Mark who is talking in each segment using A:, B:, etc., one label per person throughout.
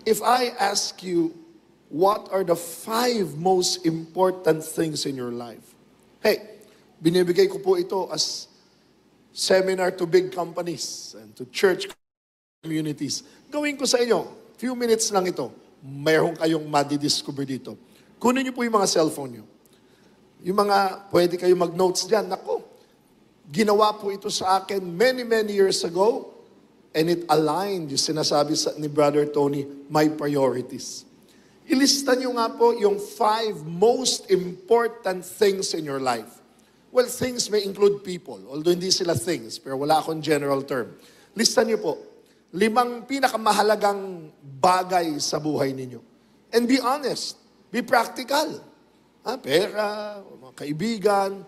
A: If I ask you, what are the 5 most important things in your life? Hey, binibigay ko po ito as seminar to big companies and to church communities. Gawin ko sa inyo, few minutes lang ito, mayroon kayong madidiscover dito. Kunin niyo po yung mga cellphone niyo. Yung mga, pwede kayo mag-notes dyan. Nako, ginawa po ito sa akin many years ago, and it aligned, yung sinasabi ni Brother Tony, my priorities. Ilista niyo nga po yung 5 most important things in your life. Well, things may include people, although hindi sila things, pero wala akong general term. Lista niyo po, 5 pinakamahalagang bagay sa buhay ninyo. And be honest, be practical. Pera, mga kaibigan.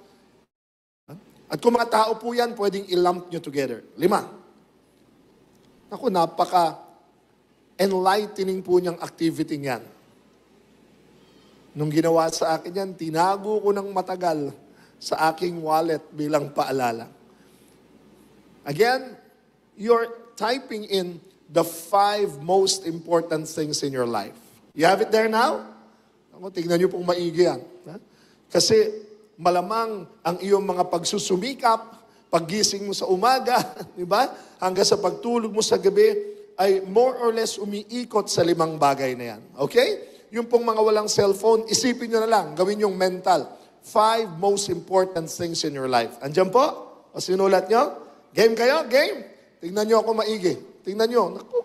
A: At kung mga tao po yan, pwedeng i-lump nyo together. 5. Ako, napaka-enlightening po niyang activity niyan. Nung ginawa sa akin yan, tinago ko ng matagal sa aking wallet bilang paalala. Again, you're typing in the 5 most important things in your life. You have it there now? Ako, tingnan niyo pong maigi yan. Kasi malamang ang iyong mga pagsusumikap, paggising mo sa umaga, di ba? Hanggang sa pagtulog mo sa gabi, ay more or less umiikot sa 5 bagay na yan. Okay? Yung pong mga walang cellphone, isipin nyo na lang, gawin yung mental. 5 most important things in your life. Andiyan po? O sinulat nyo? Game kayo? Game? Tingnan nyo ako maigi. Tingnan nyo. Naku.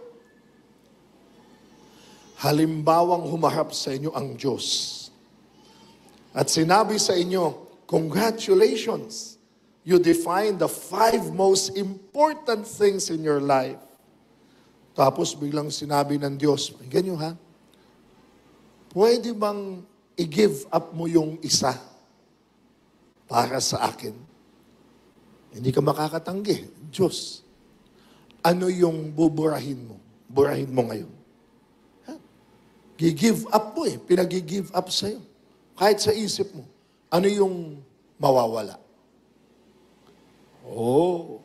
A: Halimbawang humarap sa inyo ang Diyos. At sinabi sa inyo, congratulations. You define the 5 most important things in your life. Tapos biglang sinabi ng Diyos, ganyan ha, pwede bang i-give up mo yung isa para sa akin? Hindi ka makakatanggi. Diyos, ano yung buburahin mo? Burahin mo ngayon. Gi-give up mo pinag-give up sa'yo. Kahit sa isip mo, ano yung mawawala? Oh.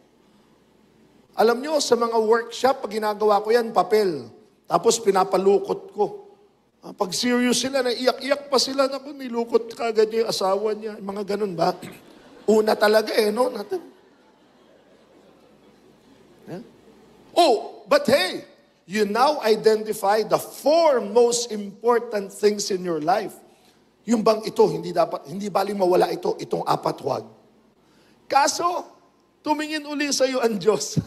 A: Alam nyo, sa mga workshop, pag ginagawa ko yan, papel. Tapos pinapalukot ko. Pag serious sila, naiyak-iyak pa sila, naku, nilukot kagad niya yung asawa niya. Mga ganun ba? Una talaga no? Natin. Oh, but hey, you now identify the 4 most important things in your life. Yung bang ito, hindi baling mawala ito, itong 4 huwag. Kaso, tumingin uli sa iyo ang Diyos.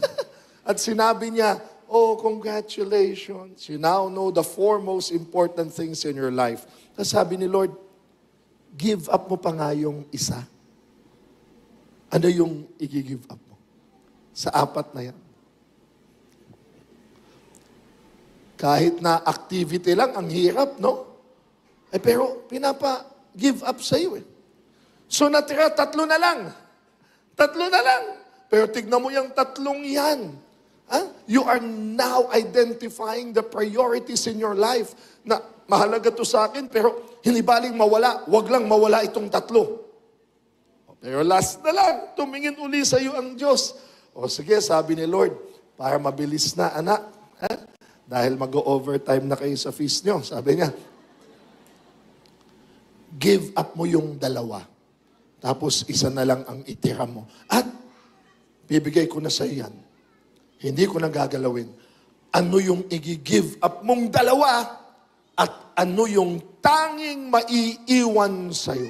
A: At sinabi niya, oh, congratulations. You now know the 4 most important things in your life. Tapos sabi ni Lord, give up mo pa nga yung isa. Ano yung i-give up mo? Sa 4 na yan. Kahit na activity lang, ang hirap, no? Pero pinapa-give up sa iyo So natira, 3 na lang. 3 na lang. Pero tignan mo yung 3 yan. You are now identifying the priorities in your life na mahalaga to sa akin, pero hindi baling mawala. Wag lang mawala itong 3. Pero last na lang, tumingin uli sa iyo ang Diyos. O sige, sabi ni Lord, para mabilis na, anak, dahil mag-overtime na kayo sa feast nyo, sabi niya, give up mo yung 2. Tapos isa na lang ang itira mo. At bibigay ko na sa iyan. Hindi ko na gagalawin. Ano yung i-give up mong 2 at ano yung tanging maiiwan sa'yo.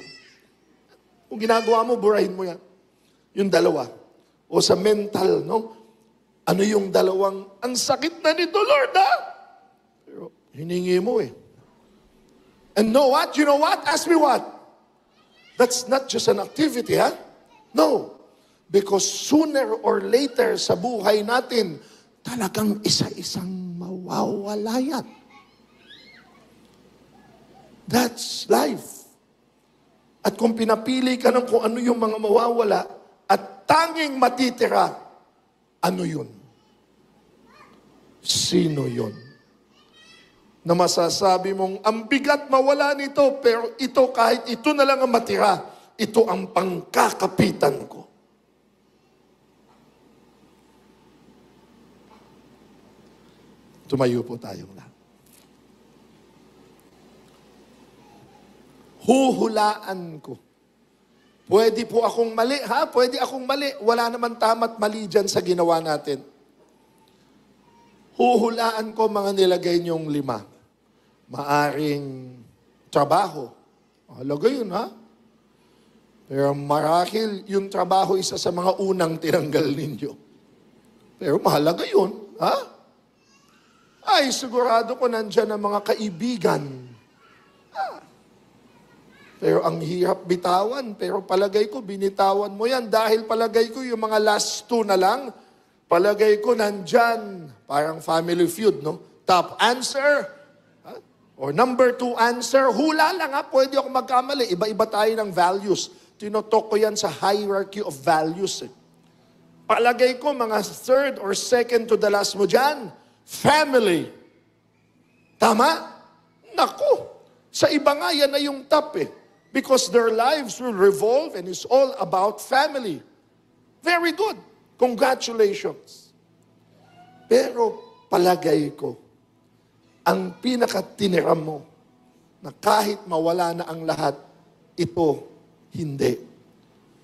A: Kung ginagawa mo, burahin mo yan. Yung 2. O sa mental, no? Ano yung 2? Ang sakit na nito, Lord, Pero hiningi mo And know what? You know what? Ask me what? That's not just an activity, No. Because sooner or later sa buhay natin, talagang isa-isang mawawala yan. That's life. At kung pinapili ka ng kung ano yung mga mawawala at tanging matitira, ano yun? Sino yun? Na masasabi mong, ang bigat mawala nito, pero ito kahit ito na lang ang matira, ito ang pangkakapitan ko. Tumayo po tayong lahat. huhulaan ko. Pwede po akong mali, ha? Pwede akong mali. Wala naman tama't mali dyan sa ginawa natin. Huhulaan ko mga nilagay niyong 5. Maaring trabaho. Halaga yun, ha? Pero marahil yung trabaho isa sa mga unang tinanggal ninyo. Pero mahalaga yun, ha? Ay, sigurado ko nandyan ang mga kaibigan. Pero ang hirap bitawan, pero palagay ko, binitawan mo yan. Dahil palagay ko, yung mga last 2 na lang, palagay ko nandyan, parang Family Feud, no? Top answer, or number 2 answer, hula lang ha, pwede ako magkamali. Iba-iba tayo ng values. Tinotok ko yan sa hierarchy of values. Palagay ko, mga 3rd or 2nd to the last mo dyan, family. Tama? Naku, sa iba nga yan na yung top because their lives will revolve and it's all about family. Very good. Congratulations. Pero palagay ko, ang pinakatinira mo na kahit mawala na ang lahat, ito, hindi.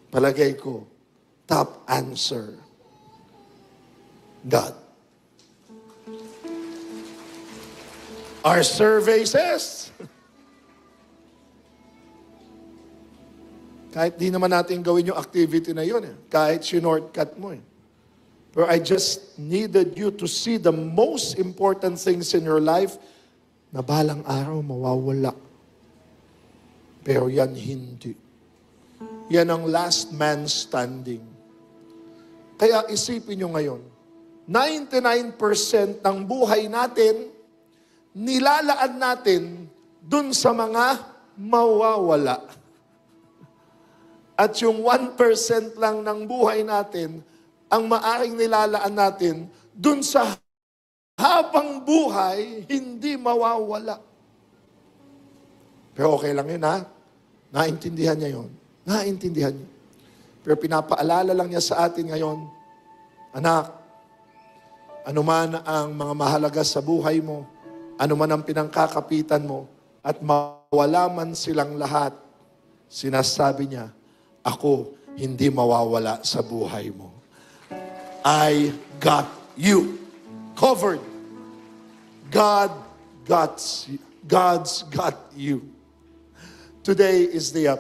A: Palagay ko, top answer, God. Our survey says, kahit di naman natin gawin yung activity na yun, kahit shortcut mo. Pero I just needed you to see the most important things in your life na balang araw mawawala. Pero yan hindi. Yan ang last man standing. Kaya isipin nyo ngayon, 99% ng buhay natin, nilalaan natin dun sa mga mawawala. At yung 1% lang ng buhay natin, ang maaring nilalaan natin dun sa habang buhay, hindi mawawala. Pero okay lang yun, ha? Naintindihan niya yun. Naintindihan niya. Pero pinapaalala lang niya sa atin ngayon, anak, anuman ang mga mahalaga sa buhay mo, anuman ang pinangkakapitan mo, at mawala man silang lahat, sinasabi niya, ako hindi mawawala sa buhay mo. I got you. Covered. God's got you. Today is the